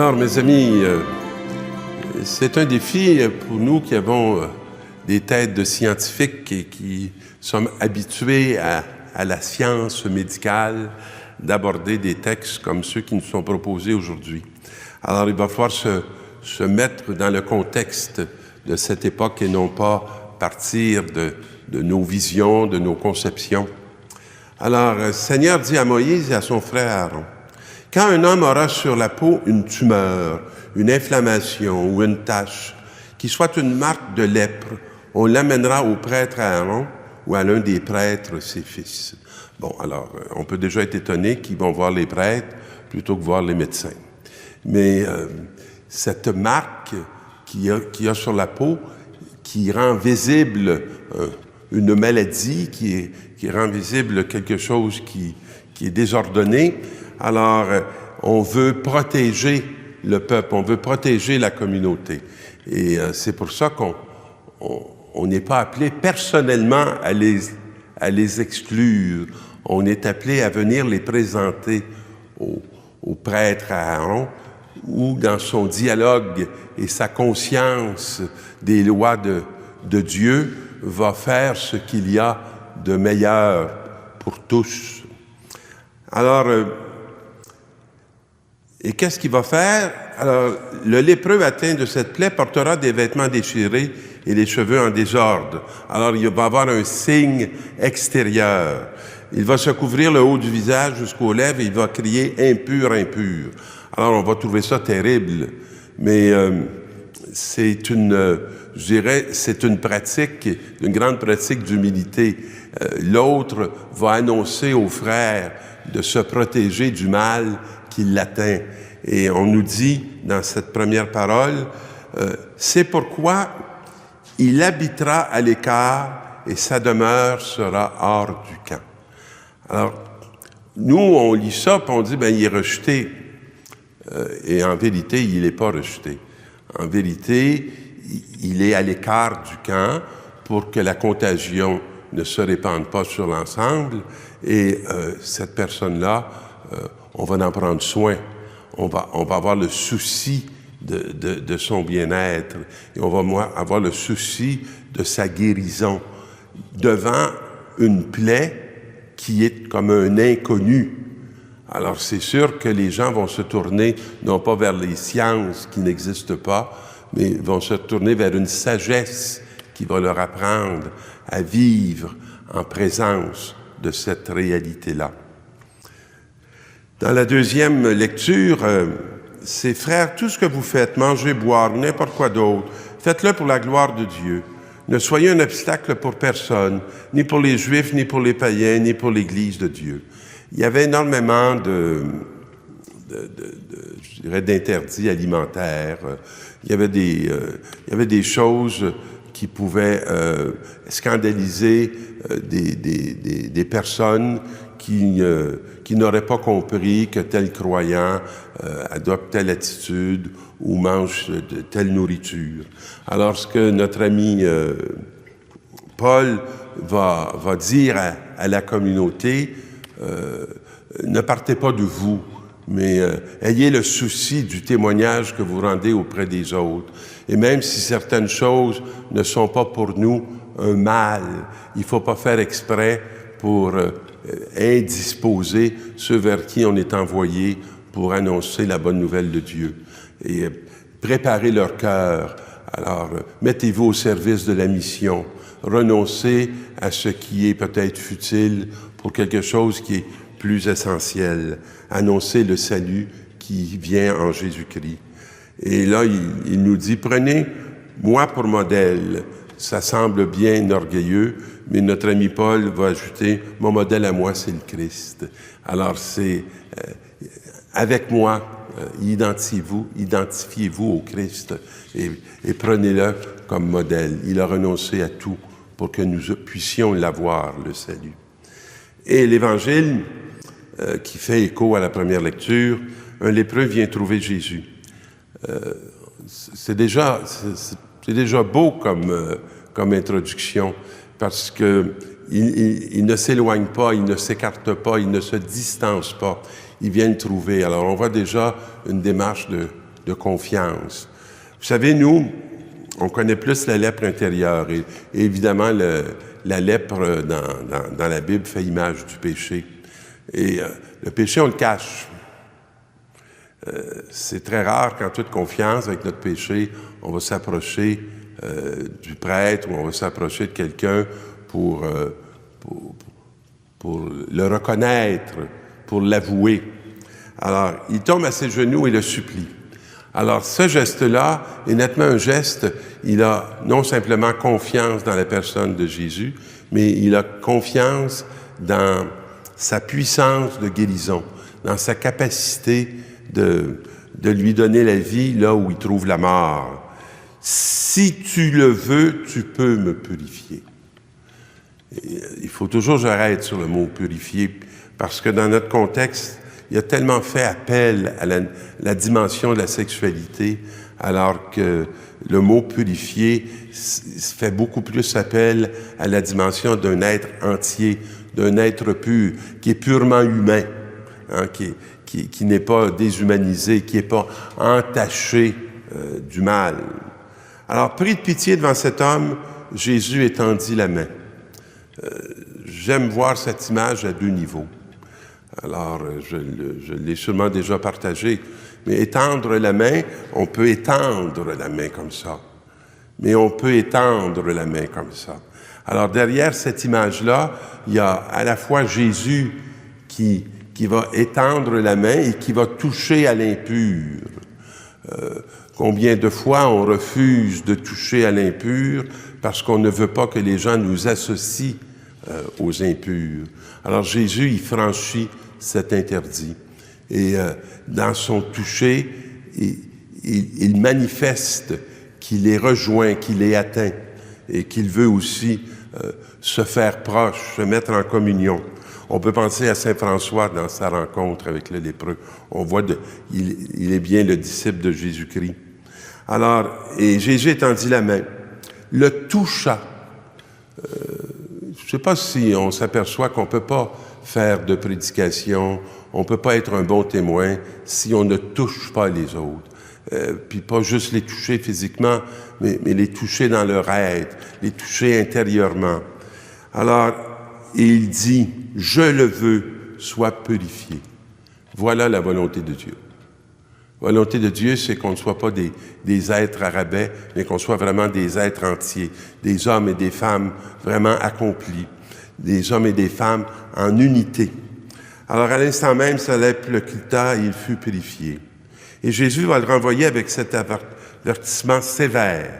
Alors, mes amis, c'est un défi pour nous qui avons des têtes de scientifiques et qui sommes habitués à la science médicale d'aborder des textes comme ceux qui nous sont proposés aujourd'hui. Alors, il va falloir se mettre dans le contexte de cette époque et non pas partir de nos visions, de nos conceptions. Alors, le Seigneur dit à Moïse et à son frère Aaron, « Quand un homme aura sur la peau une tumeur, une inflammation ou une tache, qui soit une marque de lèpre, on l'amènera au prêtre Aaron ou à l'un des prêtres, ses fils. » Bon, alors, on peut déjà être étonné qu'ils vont voir les prêtres plutôt que voir les médecins. Mais cette marque qu'il y a sur la peau, qui rend visible une maladie, qui rend visible quelque chose qui est désordonné, alors on veut protéger le peuple, on veut protéger la communauté. Et c'est pour ça qu'on n'est pas appelé personnellement à les exclure. On est appelé à venir les présenter au prêtre Aaron, ou dans son dialogue et sa conscience des lois de Dieu, va faire ce qu'il y a de meilleur pour tous. Alors, et qu'est-ce qu'il va faire? Alors, le lépreux atteint de cette plaie portera des vêtements déchirés et les cheveux en désordre. Alors, il va avoir un signe extérieur. Il va se couvrir le haut du visage jusqu'aux lèvres et il va crier « impur, impur ». Alors, on va trouver ça terrible, mais c'est une pratique, une grande pratique d'humilité. L'autre va annoncer aux frères de se protéger du mal qui l'atteint. Et on nous dit dans cette première parole, c'est pourquoi il habitera à l'écart et sa demeure sera hors du camp. Alors, nous, on lit ça, puis on dit, ben, il est rejeté. Et en vérité, il n'est pas rejeté. En vérité, il est à l'écart du camp pour que la contagion ne se répande pas sur l'ensemble. Et cette personne-là, on va en prendre soin. On va avoir le souci de son bien-être. Et on va avoir le souci de sa guérison devant une plaie qui est comme un inconnu. Alors, c'est sûr que les gens vont se tourner, non pas vers les sciences qui n'existent pas, mais vont se tourner vers une sagesse qui va leur apprendre à vivre en présence de cette réalité-là. Dans la deuxième lecture, c'est « Frères, tout ce que vous faites, manger, boire, n'importe quoi d'autre, faites-le pour la gloire de Dieu. Ne soyez un obstacle pour personne, ni pour les Juifs, ni pour les païens, ni pour l'Église de Dieu. » Il y avait énormément je dirais, d'interdits alimentaires. Il y avait des choses qui pouvaient scandaliser des personnes qui n'auraient pas compris que tel croyant adopte telle attitude ou mange de telle nourriture. Alors, ce que notre ami Paul va dire à la communauté, ne partez pas de vous, mais ayez le souci du témoignage que vous rendez auprès des autres. Et même si certaines choses ne sont pas pour nous un mal, il ne faut pas faire exprès pour indisposer ceux vers qui on est envoyé pour annoncer la bonne nouvelle de Dieu. Et préparez leur cœur. Alors, mettez-vous au service de la mission. Renoncez à ce qui est peut-être futile pour quelque chose qui est plus essentiel. Annoncez le salut qui vient en Jésus-Christ. Et là, il nous dit, prenez moi pour modèle. Ça semble bien orgueilleux, mais notre ami Paul va ajouter, mon modèle à moi, c'est le Christ. Alors, c'est avec moi, identifiez-vous au Christ et prenez-le comme modèle. Il a renoncé à tout pour que nous puissions l'avoir, le salut. Et l'Évangile, qui fait écho à la première lecture, un lépreux vient trouver Jésus. C'est déjà beau comme introduction, parce que il ne s'éloigne pas, il ne s'écarte pas, il ne se distance pas. Il vient le trouver. Alors, on voit déjà une démarche de confiance. Vous savez, nous, on connaît plus la lèpre intérieure. Et évidemment, la lèpre dans la Bible fait image du péché. Et le péché, on le cache. C'est très rare qu'en toute confiance avec notre péché, on va s'approcher du prêtre ou on va s'approcher de quelqu'un pour le reconnaître, pour l'avouer. Alors, il tombe à ses genoux et le supplie. Alors, ce geste-là est nettement un geste, il a non simplement confiance dans la personne de Jésus, mais il a confiance dans sa puissance de guérison, dans sa capacité de lui donner la vie là où il trouve la mort. Si tu le veux, tu peux me purifier. Et il faut toujours que j'arrête sur le mot purifier, parce que dans notre contexte, il a tellement fait appel à la dimension de la sexualité, alors que le mot purifier fait beaucoup plus appel à la dimension d'un être entier, d'un être pur, qui est purement humain, hein, qui n'est pas déshumanisé, qui n'est pas entaché du mal. Alors, pris de pitié devant cet homme, Jésus étendit la main. J'aime voir cette image à deux niveaux. Alors, je l'ai sûrement déjà partagé, mais étendre la main, on peut étendre la main comme ça. Mais on peut étendre la main comme ça. Alors, derrière cette image-là, il y a à la fois Jésus qui va étendre la main et qui va toucher à l'impur. Combien de fois on refuse de toucher à l'impur parce qu'on ne veut pas que les gens nous associent aux impurs. Alors Jésus, il franchit cet interdit. Et dans son toucher, il manifeste qu'il est rejoint, qu'il est atteint et qu'il veut aussi se faire proche, se mettre en communion. On peut penser à saint François dans sa rencontre avec le lépreux. On voit il est bien le disciple de Jésus-Christ. Alors, et Jésus étendit la main, le toucha. Je ne sais pas si on s'aperçoit qu'on ne peut pas faire de prédication, on ne peut pas être un bon témoin si on ne touche pas les autres. Puis pas juste les toucher physiquement, mais les toucher dans leur être, les toucher intérieurement. Alors, il dit, « Je le veux, sois purifié. » Voilà la volonté de Dieu. La volonté de Dieu, c'est qu'on ne soit pas des êtres à rabais, mais qu'on soit vraiment des êtres entiers, des hommes et des femmes vraiment accomplis, des hommes et des femmes en unité. Alors, à l'instant même, sa lèpre le quitta et il fut purifié. Et Jésus va le renvoyer avec cet avertissement sévère.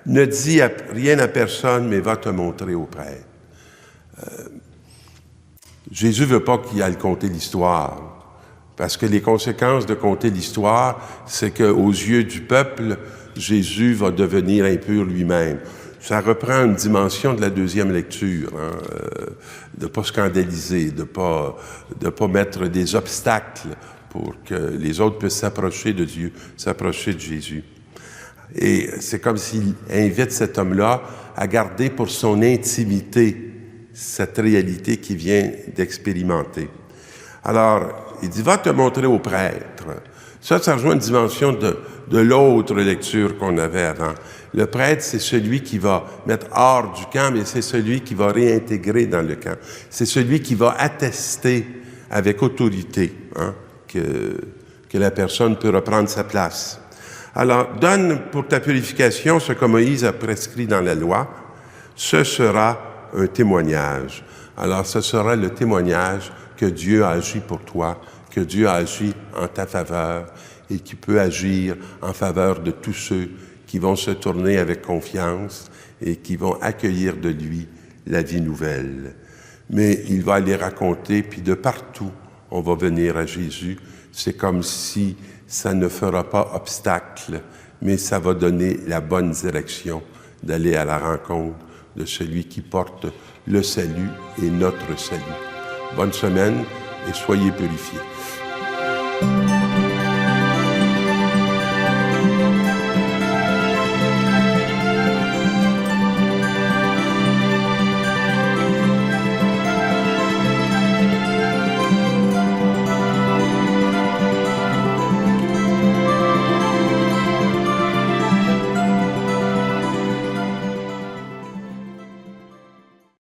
Ne dis rien à personne, mais va te montrer au prêtre. Jésus ne veut pas qu'il aille conter l'histoire. Parce que les conséquences de conter l'histoire, c'est qu'aux yeux du peuple, Jésus va devenir impur lui-même. Ça reprend une dimension de la deuxième lecture, hein, de ne pas scandaliser, de pas mettre des obstacles pour que les autres puissent s'approcher de Dieu, s'approcher de Jésus. Et c'est comme s'il invite cet homme-là à garder pour son intimité cette réalité qu'il vient d'expérimenter. Alors, il dit, va te montrer au prêtre. Ça rejoint une dimension de l'autre lecture qu'on avait avant. Le prêtre, c'est celui qui va mettre hors du camp, mais c'est celui qui va réintégrer dans le camp. C'est celui qui va attester avec autorité, hein, que la personne peut reprendre sa place. Alors, donne pour ta purification ce que Moïse a prescrit dans la loi. Ce sera un témoignage. Alors, ce sera le témoignage que Dieu a agi pour toi, que Dieu a agi en ta faveur et qui peut agir en faveur de tous ceux qui vont se tourner avec confiance et qui vont accueillir de lui la vie nouvelle. Mais il va les raconter, puis de partout, on va venir à Jésus. C'est comme si ça ne fera pas obstacle, mais ça va donner la bonne direction d'aller à la rencontre de celui qui porte le salut et notre salut. Bonne semaine et soyez purifiés.